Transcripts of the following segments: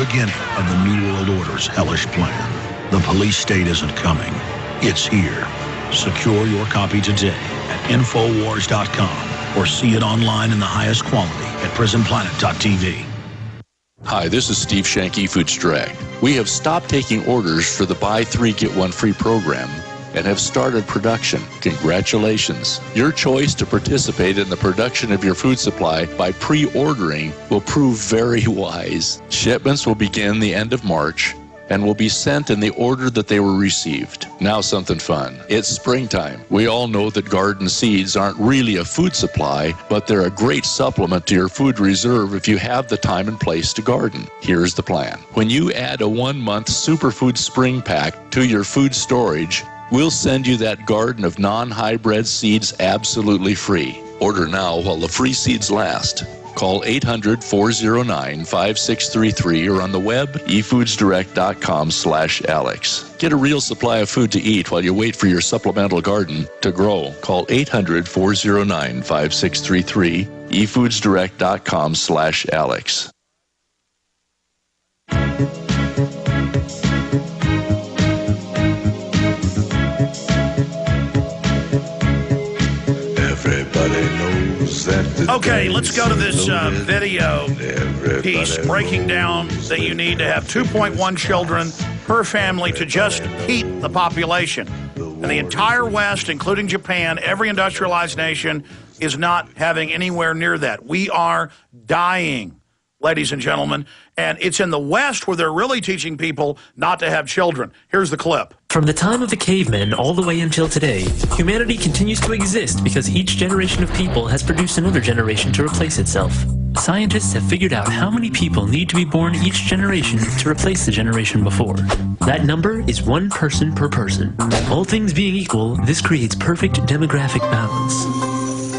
beginning of the New World Order's hellish plan. The police state isn't coming. It's here. Secure your copy today at Infowars.com or see it online in the highest quality at prisonplanet.tv. Hi, this is Steve Shank, Foods Direct. We have stopped taking orders for the Buy 3 Get 1 Free program and have started production. Congratulations. Your choice to participate in the production of your food supply by pre-ordering will prove very wise. Shipments will begin the end of March and will be sent in the order that they were received. Now something fun. It's springtime. We all know that garden seeds aren't really a food supply, but they're a great supplement to your food reserve if you have the time and place to garden. Here's the plan. When you add a 1-month Superfood Spring Pack to your food storage, we'll send you that garden of non-hybrid seeds absolutely free. Order now while the free seeds last. Call 800-409-5633 or on the web, efoodsdirect.com/Alex. Get a real supply of food to eat while you wait for your supplemental garden to grow. Call 800-409-5633, efoodsdirect.com/Alex. Okay, let's go to this video piece breaking down that you need to have 2.1 children per family to just keep the population. And the entire West, including Japan, every industrialized nation, is not having anywhere near that. We are dying, ladies and gentlemen. And it's in the West where they're really teaching people not to have children. Here's the clip. From the time of the cavemen all the way until today, humanity continues to exist because each generation of people has produced another generation to replace itself. Scientists have figured out how many people need to be born each generation to replace the generation before. That number is 1 person per person. All things being equal, this creates perfect demographic balance.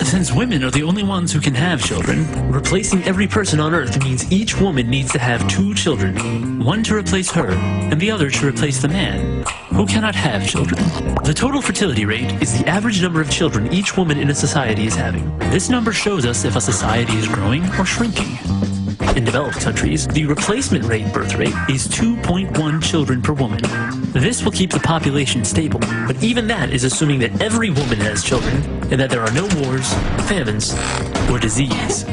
Since women are the only ones who can have children, replacing every person on Earth means each woman needs to have 2 children, one to replace her, and the other to replace the man, who cannot have children. The total fertility rate is the average number of children each woman in a society is having. This number shows us if a society is growing or shrinking. In developed countries, the replacement birth rate is 2.1 children per woman. This will keep the population stable, but even that is assuming that every woman has children and that there are no wars, famines, or disease.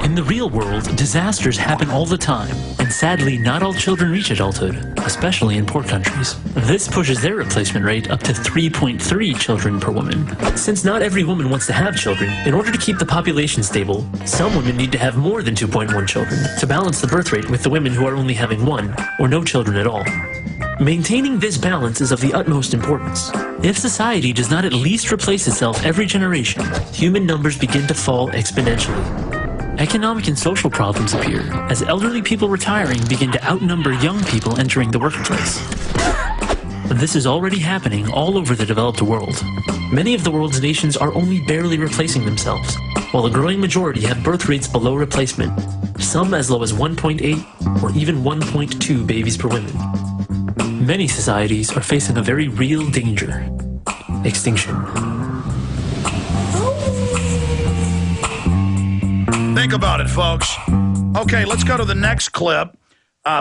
In the real world, disasters happen all the time, and sadly not all children reach adulthood, especially in poor countries. This pushes their replacement rate up to 3.3 children per woman. Since not every woman wants to have children, in order to keep the population stable, some women need to have more than 2.1 children to balance the birth rate with the women who are only having 1 or no children at all. Maintaining this balance is of the utmost importance. If society does not at least replace itself every generation, human numbers begin to fall exponentially. Economic and social problems appear as elderly people retiring begin to outnumber young people entering the workplace. This is already happening all over the developed world. Many of the world's nations are only barely replacing themselves, while a growing majority have birth rates below replacement, some as low as 1.8 or even 1.2 babies per woman. Many societies are facing a very real danger: extinction. Think about it, folks. Okay, let's go to the next clip.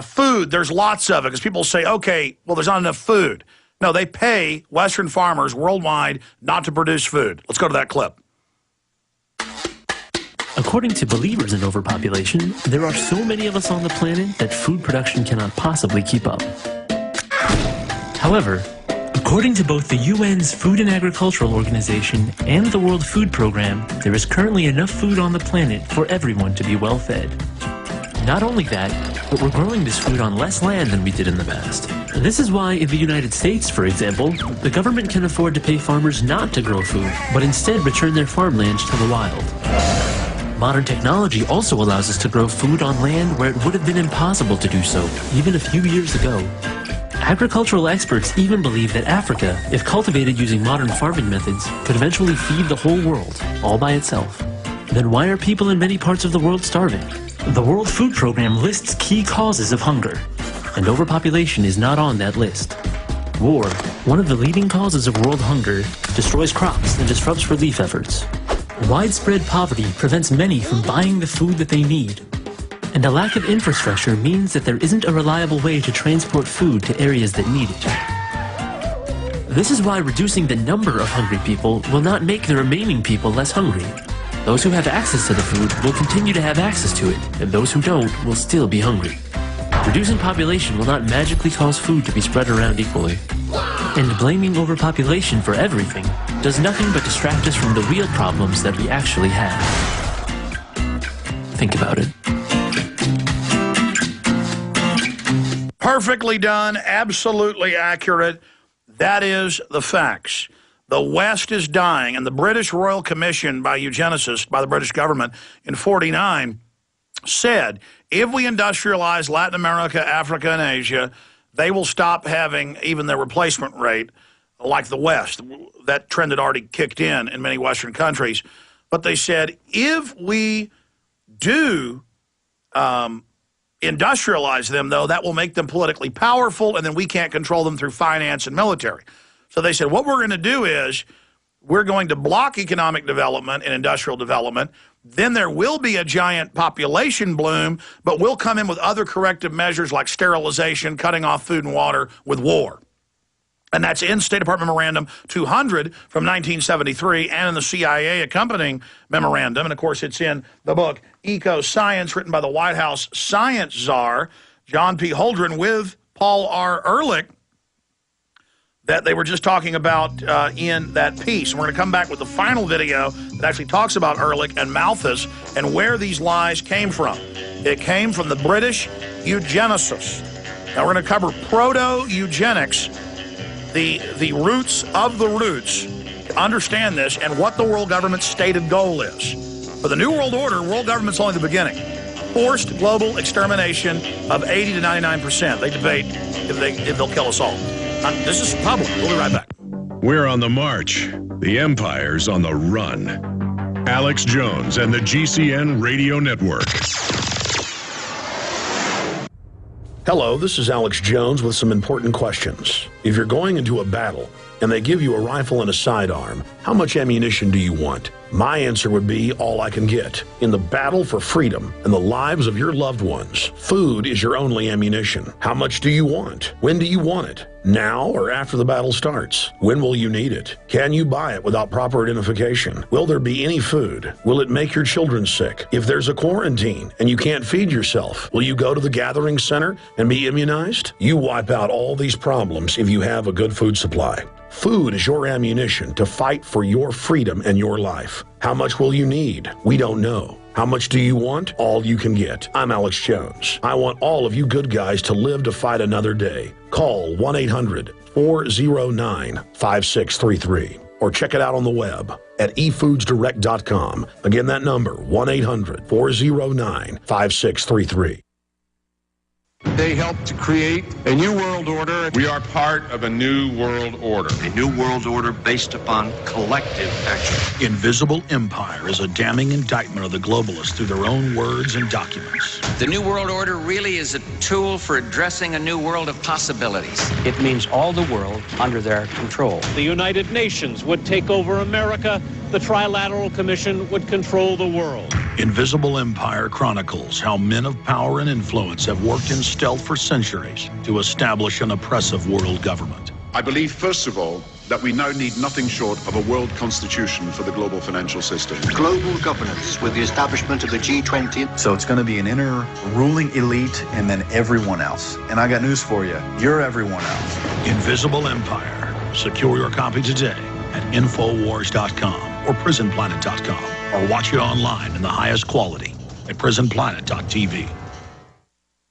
Food, there's lots of it, because people say, okay, well, there's not enough food. No, they pay Western farmers worldwide not to produce food. Let's go to that clip. According to believers in overpopulation, there are so many of us on the planet that food production cannot possibly keep up. However, according to both the UN's Food and Agricultural Organization and the World Food Program, there is currently enough food on the planet for everyone to be well fed. Not only that, but we're growing this food on less land than we did in the past. This is why in the United States, for example, the government can afford to pay farmers not to grow food, but instead return their farmlands to the wild. Modern technology also allows us to grow food on land where it would have been impossible to do so, even a few years ago. Agricultural experts even believe that Africa, if cultivated using modern farming methods, could eventually feed the whole world, all by itself. Then why are people in many parts of the world starving? The World Food Program lists key causes of hunger, and overpopulation is not on that list. War, one of the leading causes of world hunger, destroys crops and disrupts relief efforts. Widespread poverty prevents many from buying the food that they need. And a lack of infrastructure means that there isn't a reliable way to transport food to areas that need it. This is why reducing the number of hungry people will not make the remaining people less hungry. Those who have access to the food will continue to have access to it, and those who don't will still be hungry. Reducing population will not magically cause food to be spread around equally. And blaming overpopulation for everything does nothing but distract us from the real problems that we actually have. Think about it. Perfectly done, absolutely accurate. That is the facts. The West is dying, and the British Royal Commission by eugenicists, by the British government in 1949, said if we industrialize Latin America, Africa, and Asia, they will stop having even their replacement rate like the West. That trend had already kicked in many Western countries. But they said if we do industrialize them, though, that will make them politically powerful, and then we can't control them through finance and military. So they said what we're going to do is we're going to block economic development and industrial development. Then there will be a giant population bloom, but we'll come in with other corrective measures like sterilization, cutting off food and water with war. And that's in State Department Memorandum 200 from 1973 and in the CIA accompanying memorandum. And, of course, it's in the book Eco Science, written by the White House science czar, John P. Holdren, with Paul R. Ehrlich, that they were just talking about in that piece. And we're going to come back with the final video that actually talks about Ehrlich and Malthus and where these lies came from. It came from the British eugenicists. Now, we're going to cover proto-eugenics, the roots of the roots, to understand this and what the world government's stated goal is. For the New World Order, world government's only the beginning. Forced global extermination of 80 to 99%. They debate if they'll kill us all. This is public. We'll be right back. We're on the march. The empire's on the run. Alex Jones and the GCN Radio Network. Hello, this is Alex Jones with some important questions. If you're going into a battle and they give you a rifle and a sidearm, how much ammunition do you want? My answer would be all I can get. In the battle for freedom and the lives of your loved ones, food is your only ammunition. How much do you want? When do you want it? Now or after the battle starts? When will you need it? Can you buy it without proper identification? Will there be any food? Will it make your children sick? If there's a quarantine and you can't feed yourself, will you go to the gathering center and be immunized? You wipe out all these problems if you have a good food supply. Food is your ammunition to fight for your freedom and your life. How much will you need? We don't know. How much do you want? All you can get. I'm Alex Jones. I want all of you good guys to live to fight another day. Call 1-800-409-5633 or check it out on the web at efoodsdirect.com. Again, that number, 1-800-409-5633. They helped to create a new world order. We are part of a new world order. A new world order based upon collective action. Invisible Empire is a damning indictment of the globalists through their own words and documents. The new world order really is a tool for addressing a new world of possibilities. It means all the world under their control. The United Nations would take over America. The Trilateral Commission would control the world. Invisible Empire chronicles how men of power and influence have worked in stealth for centuries to establish an oppressive world government. I believe, first of all, that we now need nothing short of a world constitution for the global financial system. Global governance with the establishment of the G20. So it's going to be an inner ruling elite and then everyone else. And I got news for you. You're everyone else. Invisible Empire. Secure your copy today at Infowars.com or PrisonPlanet.com or watch it online in the highest quality at PrisonPlanet.tv.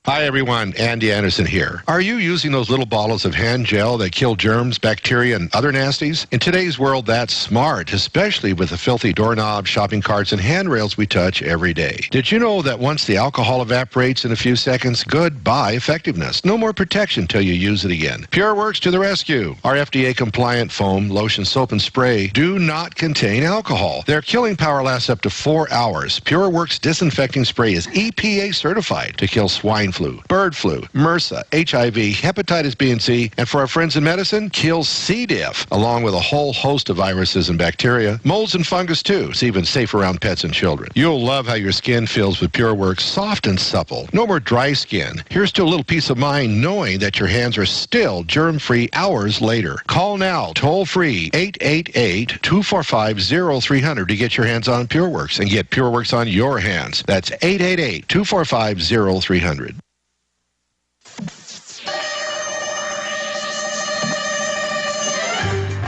Hi everyone, Andy Anderson here. Are you using those little bottles of hand gel that kill germs, bacteria, and other nasties? In today's world, that's smart, especially with the filthy doorknobs, shopping carts, and handrails we touch every day. Did you know that once the alcohol evaporates in a few seconds, goodbye effectiveness? No more protection till you use it again. PureWorks to the rescue. Our FDA-compliant foam, lotion, soap, and spray do not contain alcohol. Their killing power lasts up to 4 hours. PureWorks disinfecting spray is EPA certified to kill swine flu, bird flu, MRSA, HIV, hepatitis B and C, and for our friends in medicine, kills C. diff, along with a whole host of viruses and bacteria, molds and fungus too. It's even safe around pets and children. You'll love how your skin feels with PureWorks, soft and supple. No more dry skin. Here's to a little peace of mind knowing that your hands are still germ-free hours later. Call now, toll-free, 888-245-0300 to get your hands on PureWorks and get PureWorks on your hands. That's 888-245-0300.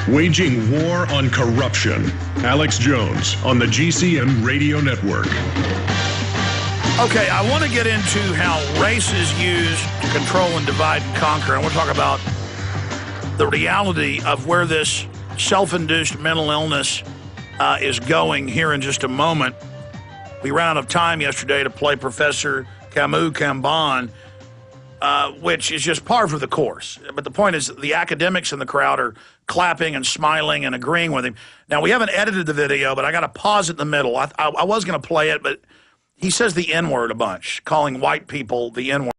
Waging war on corruption. Alex Jones on the GCN Radio Network. Okay, I want to get into how race is used to control and divide and conquer. I want to talk about the reality of where this self-induced mental illness is going here in just a moment. We ran out of time yesterday to play Professor Camus Cambon, which is just par for the course. But the point is the academics in the crowd are clapping and smiling and agreeing with him. Now, we haven't edited the video, but I got to pause it in the middle. I was going to play it, but he says the N-word a bunch, calling white people the N-word.